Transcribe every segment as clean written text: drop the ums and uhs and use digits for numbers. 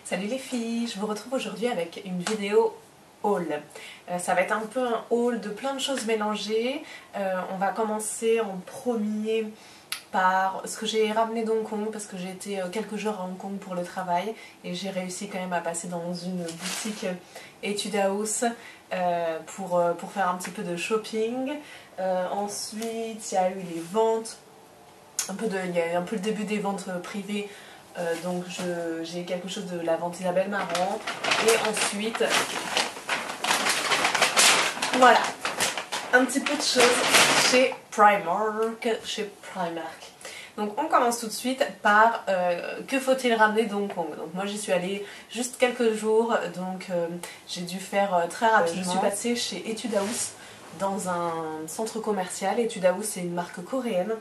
Salut les filles, je vous retrouve aujourd'hui avec une vidéo haul. Ça va être un peu un haul de plein de choses mélangées. On va commencer en premier par ce que j'ai ramené d'Hong Kong parce que j'ai été quelques jours à Hong Kong pour le travail et j'ai réussi quand même à passer dans une boutique Etude House pour faire un petit peu de shopping. Ensuite il y a eu les ventes, il y a un peu le début des ventes privées. Donc j'ai quelque chose de la vente Isabelle Marant. Et ensuite, voilà, un petit peu de choses chez Primark. Donc on commence tout de suite par que faut-il ramener d'Hong Kong. Donc moi j'y suis allée juste quelques jours, donc j'ai dû faire très rapidement. Je suis passée chez Etude House dans un centre commercial. Etude House c'est une marque coréenne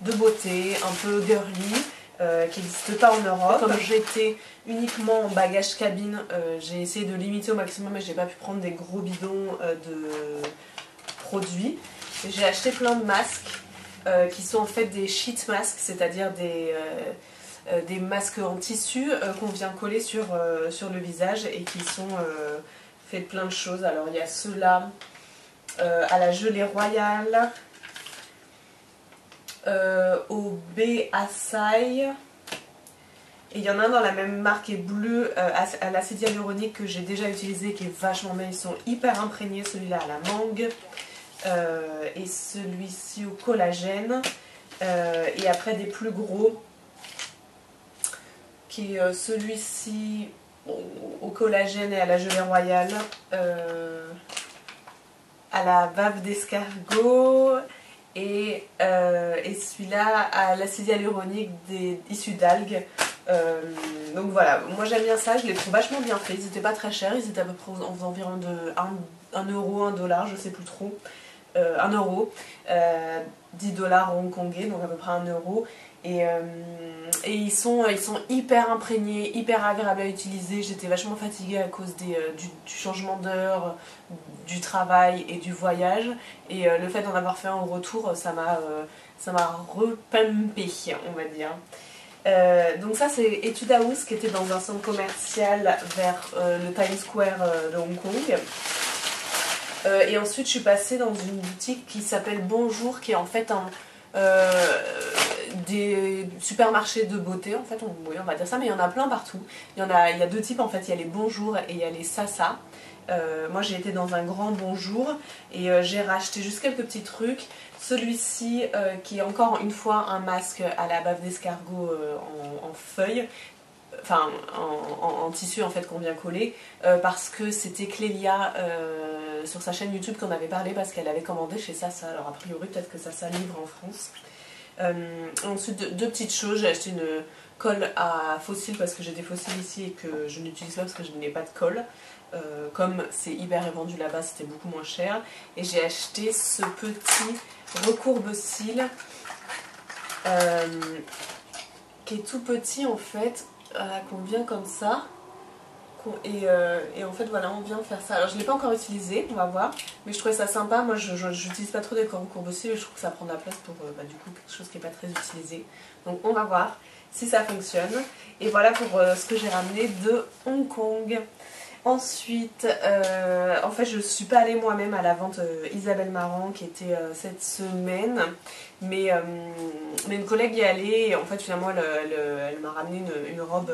de beauté, un peu girly. Qui n'existe pas en Europe. Comme j'étais uniquement en bagage cabine, j'ai essayé de limiter au maximum, mais j'ai pas pu prendre des gros bidons de produits. J'ai acheté plein de masques qui sont en fait des sheet masks, c'est-à-dire des masques en tissu qu'on vient coller sur le visage et qui sont faits de plein de choses. Alors il y a ceux-là à la gelée royale, au baie açaï, et il y en a un dans la même marque et bleu à l'acide hyaluronique que j'ai déjà utilisé, qui est vachement bien. Ils sont hyper imprégnés, celui-là à la mangue et celui-ci au collagène, et après des plus gros qui est celui-ci au collagène et à la gelée royale, à la bave d'escargot, et celui-là à l'acide hyaluronique issu d'algues. Donc voilà, moi j'aime bien ça, je les trouve vachement bien faits. Ils étaient pas très chers, ils étaient à peu près aux environs de 1 euro, 1 dollar, je sais plus trop. 1 euro, 10 dollars hongkongais, donc à peu près 1 euro. Et ils sont hyper imprégnés, hyper agréables à utiliser. J'étais vachement fatiguée à cause du changement d'heure, du travail et du voyage. Et le fait d'en avoir fait un au retour, ça m'a repumpé, on va dire. Donc ça c'est Etude House qui était dans un centre commercial vers le Times Square de Hong Kong. Et ensuite je suis passée dans une boutique qui s'appelle Bonjour, qui est en fait des supermarchés de beauté, en fait, oui, on va dire ça, mais il y en a plein partout. Il y a deux types en fait, il y a les Bonjour et il y a les Sasa. Moi j'ai été dans un grand Bonjour et j'ai racheté juste quelques petits trucs. Celui-ci qui est encore une fois un masque à la bave d'escargot en feuille, enfin en tissu en fait qu'on vient coller, parce que c'était Clélia sur sa chaîne YouTube qu'on avait parlé, parce qu'elle avait commandé chez Sasa. Alors a priori peut-être que Sasa livre en France. Ensuite deux petites choses, j'ai acheté une colle à fossiles parce que j'ai des fossiles ici et que je n'utilise pas parce que je n'ai pas de colle. Comme c'est hyper répandu là-bas, c'était beaucoup moins cher. Et j'ai acheté ce petit recourbe-cils qui est tout petit en fait, qu'on vient comme ça. Et en fait voilà, on vient faire ça. Alors je ne l'ai pas encore utilisé, on va voir, mais je trouvais ça sympa. Moi je n'utilise pas trop des recourbe-cils et je trouve que ça prend de la place pour du coup quelque chose qui n'est pas très utilisé. Donc on va voir si ça fonctionne. Et voilà pour ce que j'ai ramené de Hong Kong. Ensuite, en fait je ne suis pas allée moi-même à la vente Isabelle Marant qui était cette semaine, mais une collègue y est allée et en fait finalement elle m'a ramené une robe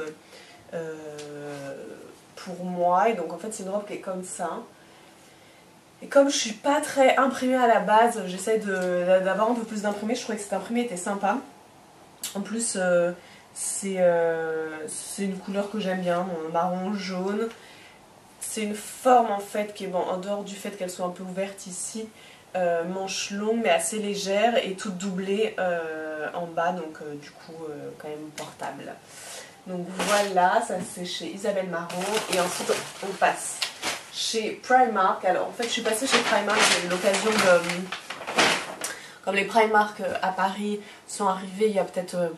pour moi, et donc en fait c'est une robe qui est comme ça. Et comme je suis pas très imprimée à la base, j'essaie d'avoir un peu plus d'imprimé. Je trouvais que cet imprimé était sympa. En plus c'est une couleur que j'aime bien, marron jaune. C'est une forme en fait qui est, bon, en dehors du fait qu'elle soit un peu ouverte ici, manche longue mais assez légère et toute doublée en bas, donc du coup quand même portable. Donc voilà, ça c'est chez Isabelle Marant. Et ensuite on passe chez Primark. Alors en fait je suis passée chez Primark, j'ai eu l'occasion de... Comme les Primark à Paris sont arrivés il y a peut-être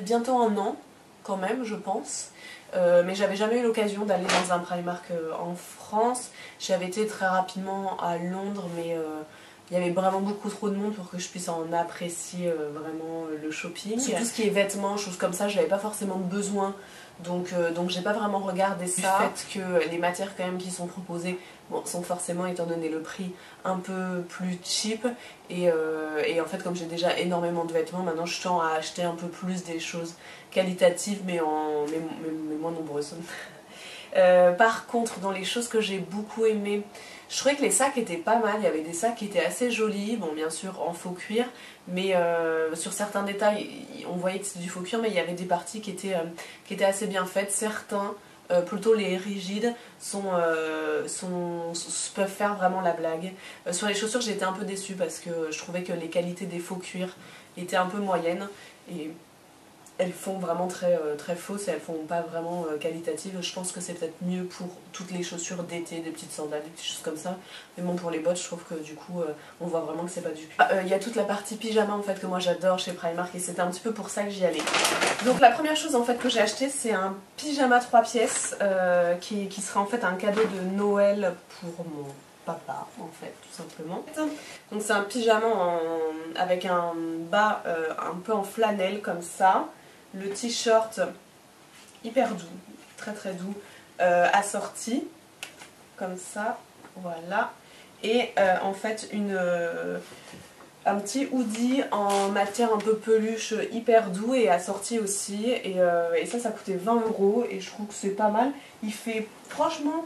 bientôt 1 an quand même, je pense. Mais j'avais jamais eu l'occasion d'aller dans un Primark en France. J'avais été très rapidement à Londres, mais il y avait vraiment beaucoup trop de monde pour que je puisse en apprécier vraiment le shopping. Sur tout ce qui est vêtements, choses comme ça, j'avais pas forcément besoin. Donc j'ai pas vraiment regardé ça. Du fait que les matières quand même qui sont proposées sont forcément, étant donné le prix, un peu plus cheap. Et en fait, comme j'ai déjà énormément de vêtements, maintenant je tends à acheter un peu plus des choses qualitatives mais moins nombreuses. Par contre, dans les choses que j'ai beaucoup aimées, je trouvais que les sacs étaient pas mal. Il y avait des sacs qui étaient assez jolis, bon bien sûr en faux cuir, mais sur certains détails on voyait que c'était du faux cuir, mais il y avait des parties qui étaient assez bien faites. Certains, plutôt les rigides, peuvent faire vraiment la blague. Sur les chaussures j'ai été un peu déçue parce que je trouvais que les qualités des faux cuirs étaient un peu moyennes, et elles font vraiment très fausses et elles font pas vraiment qualitatives. Je pense que c'est peut-être mieux pour toutes les chaussures d'été, des petites sandales, des petites choses comme ça. Mais bon, pour les bottes, je trouve que du coup, on voit vraiment que c'est pas du cuir. Il y a toute la partie pyjama en fait que moi j'adore chez Primark, et c'était un petit peu pour ça que j'y allais. Donc la première chose en fait que j'ai acheté, c'est un pyjama 3 pièces qui sera en fait un cadeau de Noël pour mon papa en fait, tout simplement. Donc c'est un pyjama avec un bas un peu en flanelle comme ça. Le t-shirt hyper doux, très doux, assorti comme ça, voilà. Et en fait un petit hoodie en matière un peu peluche, hyper doux et assorti aussi. Et ça coûtait 20 € et je trouve que c'est pas mal. Il fait franchement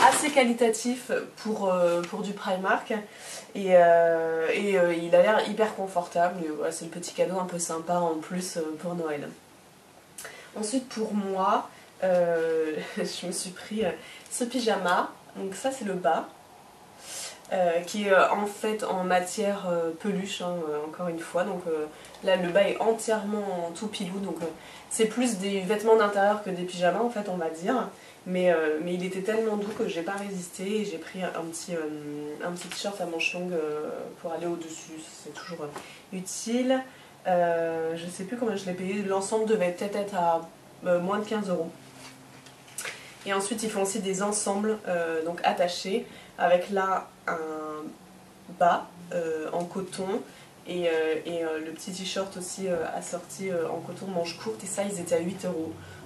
assez qualitatif pour du Primark. Et il a l'air hyper confortable. Voilà, c'est le petit cadeau un peu sympa en plus pour Noël. Ensuite pour moi, je me suis pris ce pyjama. Donc ça c'est le bas. Qui est en fait en matière peluche, hein, encore une fois. Donc là le bas est entièrement en tout pilou, donc c'est plus des vêtements d'intérieur que des pyjamas en fait, on va dire. Mais il était tellement doux que j'ai pas résisté et j'ai pris un petit t-shirt à manches longues pour aller au-dessus. C'est toujours utile. Je sais plus combien je l'ai payé, l'ensemble devait peut-être être à moins de 15 €. Et ensuite ils font aussi des ensembles donc attachés, avec là un bas en coton et le petit t-shirt aussi assorti en coton manche courte, et ça ils étaient à 8 €.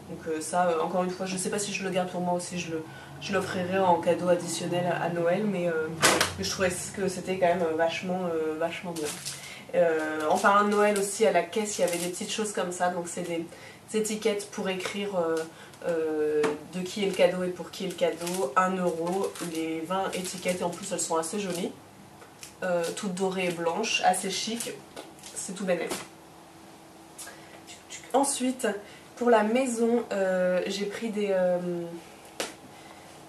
Donc ça encore une fois je sais pas si je le garde pour moi ou si je l'offrirai en cadeau additionnel à Noël, mais je trouvais que c'était quand même vachement bien. En parlant de Noël aussi, à la caisse il y avait des petites choses comme ça, donc c'est des étiquettes pour écrire de qui est le cadeau et pour qui est le cadeau. 1 €, les 20 étiquettes, et en plus elles sont assez jolies, toutes dorées et blanches, assez chic, c'est tout bénef. Ensuite pour la maison j'ai pris des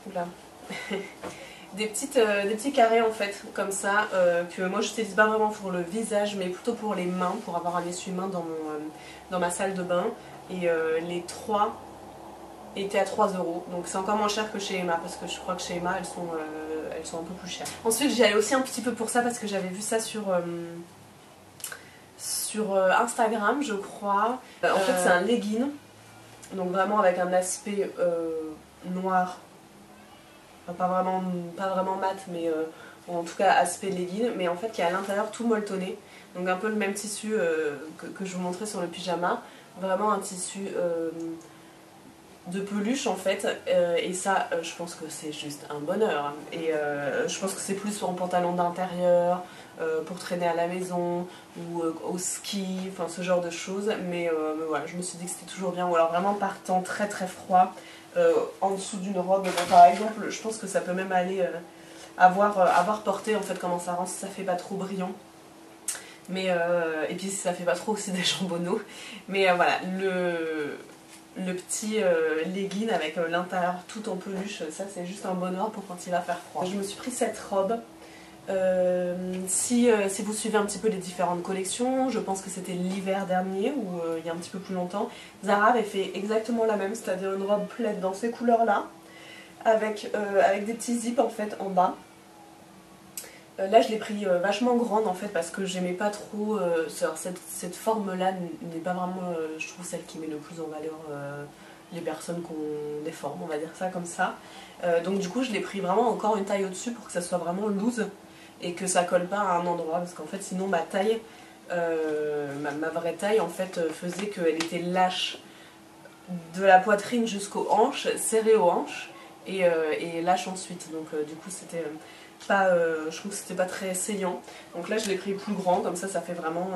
oula des petits carrés en fait comme ça, que moi j'utilise pas vraiment pour le visage mais plutôt pour les mains, pour avoir un essuie-main dans ma salle de bain. Et les 3 étaient à 3 €, donc c'est encore moins cher que chez Emma, parce que je crois que chez Emma elles sont un peu plus chères. Ensuite j'y allais aussi un petit peu pour ça, parce que j'avais vu ça sur Instagram je crois. En fait c'est un legging, donc vraiment avec un aspect noir, enfin, pas vraiment mat, mais en tout cas aspect legging, mais en fait qui est à l'intérieur tout molletonné, donc un peu le même tissu que je vous montrais sur le pyjama, vraiment un tissu de peluche en fait, et ça je pense que c'est juste un bonheur, hein. Et je pense que c'est plus en pantalon d'intérieur, pour traîner à la maison ou au ski, enfin ce genre de choses, mais voilà, je me suis dit que c'était toujours bien. Ou alors vraiment par temps très froid, en dessous d'une robe, bon, par exemple je pense que ça peut même aller avoir porté en fait, comment ça rend si ça fait pas trop brillant. Mais et puis si ça fait pas trop aussi des jambonneaux, mais voilà, le petit legging avec l'intérieur tout en peluche, ça c'est juste un bonheur pour quand il va faire froid. Je me suis pris cette robe. Si vous suivez un petit peu les différentes collections, je pense que c'était l'hiver dernier ou il y a un petit peu plus longtemps, Zara avait fait exactement la même, c'est-à-dire une robe plaide dans ces couleurs là, avec des petits zips en fait en bas. Là je l'ai pris vachement grande en fait, parce que j'aimais pas trop cette forme là n'est pas vraiment je trouve celle qui met le plus en valeur les personnes qui ont des formes, on va dire ça comme ça. Donc du coup je l'ai pris vraiment encore une taille au dessus pour que ça soit vraiment loose. et que ça colle pas à un endroit, parce qu'en fait sinon ma taille, ma vraie taille en fait faisait qu'elle était lâche de la poitrine jusqu'aux hanches, serrée aux hanches et lâche ensuite. Donc du coup c'était pas, je trouve que c'était pas très saillant. Donc là je l'ai pris plus grand, comme ça fait vraiment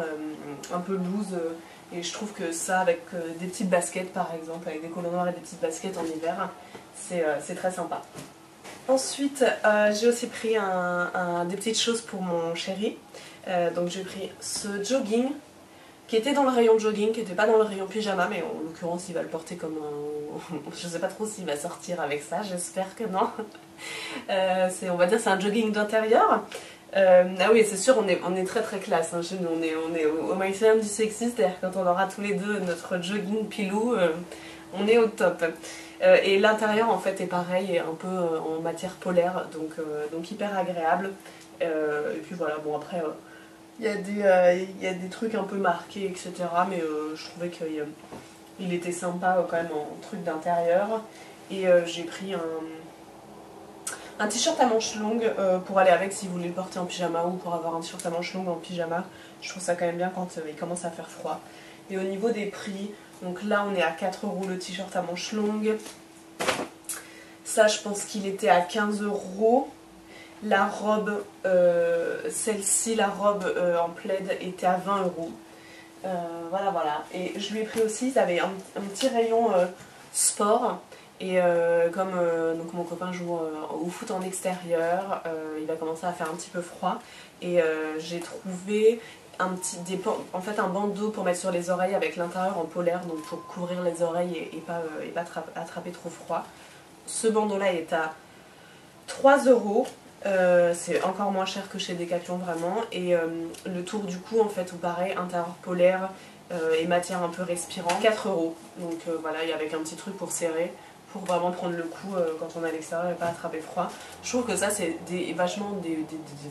un peu loose. Et je trouve que ça avec des petites baskets par exemple, avec des collants noirs et des petites baskets en hiver, c'est très sympa. Ensuite j'ai aussi pris des petites choses pour mon chéri. Donc j'ai pris ce jogging qui était dans le rayon jogging, qui n'était pas dans le rayon pyjama, mais en l'occurrence il va le porter comme un... je sais pas trop s'il va sortir avec ça, j'espère que non. On va dire c'est un jogging d'intérieur. Ah oui, c'est sûr, on est très très classe hein, chez nous, on est au maximum du sexy, c'est-à-dire quand on aura tous les deux notre jogging pilou, on est au top. Et l'intérieur en fait est pareil, est un peu en matière polaire, donc hyper agréable. Et puis voilà, bon après... il y a des trucs un peu marqués, etc. Mais je trouvais qu'il était sympa quand même en truc d'intérieur. Et j'ai pris un t-shirt à manches longues pour aller avec si vous voulez le porter en pyjama ou pour avoir un t-shirt à manches longues en pyjama. Je trouve ça quand même bien quand il commence à faire froid. Et au niveau des prix, donc là on est à 4 € le t-shirt à manches longues. Ça je pense qu'il était à 15 €. La robe, celle-ci, la robe en plaid était à 20 €. Voilà, voilà. Et je lui ai pris aussi, ils avaient un petit rayon sport. Et comme donc mon copain joue au foot en extérieur, il va commencer à faire un petit peu froid. Et j'ai trouvé en fait un bandeau pour mettre sur les oreilles avec l'intérieur en polaire, donc pour couvrir les oreilles et pas attraper trop froid. Ce bandeau-là est à 3 €. C'est encore moins cher que chez Decathlon vraiment, et le tour du cou en fait, ou pareil, intérieur polaire et matière un peu respirant, 4 €. Donc voilà, et avec un petit truc pour serrer, pour vraiment prendre le coup quand on est à l'extérieur et pas attraper froid. Je trouve que ça c'est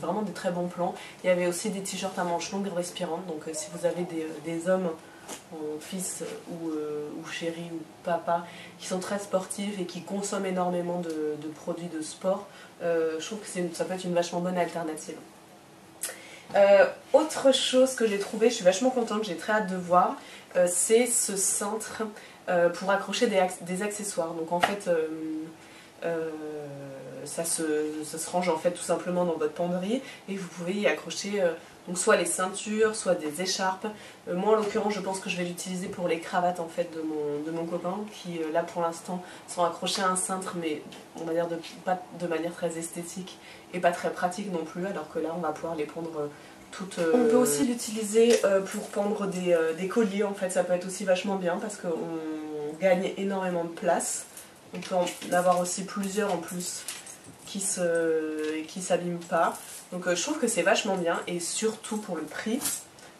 vraiment des très bons plans. Il y avait aussi des t-shirts à manches longues respirantes, donc si vous avez des hommes, fils ou chéri ou papa, qui sont très sportifs et qui consomment énormément de produits de sport, je trouve que ça peut être une vachement bonne alternative. Autre chose que j'ai trouvé, je suis vachement contente, j'ai très hâte de voir, c'est ce cintre pour accrocher des accessoires. Donc en fait ça se range en fait tout simplement dans votre penderie et vous pouvez y accrocher donc soit les ceintures, soit des écharpes. Moi en l'occurrence je pense que je vais l'utiliser pour les cravates en fait de mon copain qui là pour l'instant sont accrochées à un cintre, mais on va dire pas de manière très esthétique et pas très pratique non plus, alors que là on va pouvoir les pendre toutes. On peut aussi l'utiliser pour pendre des colliers en fait, ça peut être aussi vachement bien parce qu'on gagne énormément de place. On peut en avoir aussi plusieurs en plus qui s'abîment pas. Donc je trouve que c'est vachement bien, et surtout pour le prix,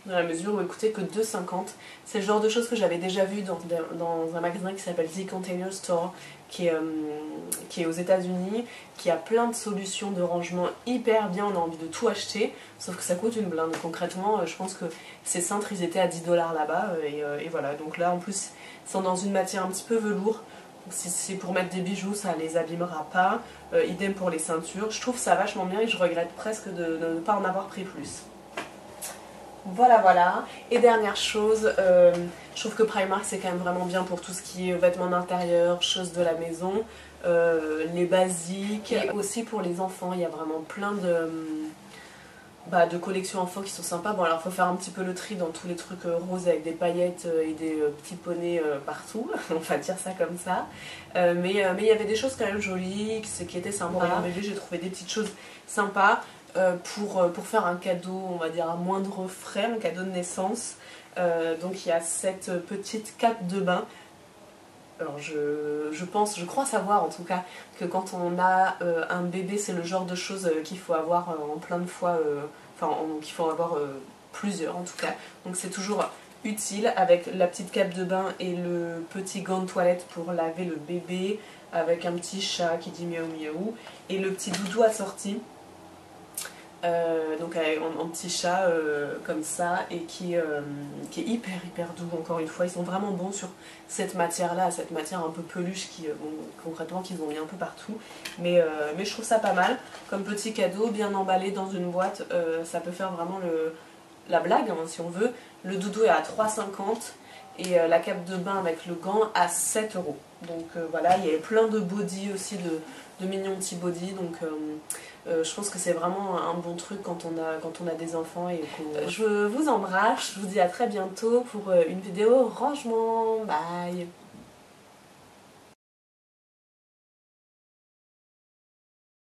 dans la mesure où il coûtait que 2,50 €. C'est le genre de choses que j'avais déjà vu dans un magasin qui s'appelle The Container Store, qui est aux États-Unis, qui a plein de solutions de rangement hyper bien. On a envie de tout acheter, sauf que ça coûte une blinde. Concrètement, je pense que ces cintres ils étaient à 10 $ là-bas, et voilà. Donc là en plus, ils sont dans une matière un petit peu velours. Si c'est pour mettre des bijoux, ça les abîmera pas. Idem pour les ceintures. Je trouve ça vachement bien et je regrette presque de ne pas en avoir pris plus. Voilà, voilà. Et dernière chose, je trouve que Primark c'est quand même vraiment bien pour tout ce qui est vêtements d'intérieur, choses de la maison, les basiques. Et aussi pour les enfants, il y a vraiment plein de collections enfants qui sont sympas. Bon alors il faut faire un petit peu le tri dans tous les trucs roses avec des paillettes et des petits poneys partout, on va dire ça comme ça. Mais il y avait des choses quand même jolies, qui étaient sympas. Pour mon bébé j'ai trouvé des petites choses sympas pour faire un cadeau, on va dire à moindre frais, un cadeau de naissance. Donc il y a cette petite cape de bain. Alors je crois savoir en tout cas que quand on a un bébé, c'est le genre de choses qu'il faut avoir en plein de fois, qu'il faut avoir plusieurs en tout cas. Donc c'est toujours utile avec la petite cape de bain et le petit gant de toilette pour laver le bébé, avec un petit chat qui dit miaou miaou et le petit doudou assorti. donc en petit chat comme ça, et qui est hyper doux. Encore une fois, ils sont vraiment bons sur cette matière là, cette matière un peu peluche qui bon, concrètement qu'ils ont mis un peu partout, mais je trouve ça pas mal comme petit cadeau, bien emballé dans une boîte. Ça peut faire vraiment la blague hein, si on veut. Le doudou est à 3,50 et la cape de bain avec le gant à 7 euros. Donc voilà, il y a plein de body aussi, de mignons petits body, donc je pense que c'est vraiment un bon truc quand on a des enfants. Et je vous embrasse, je vous dis à très bientôt pour une vidéo rangement. Bye.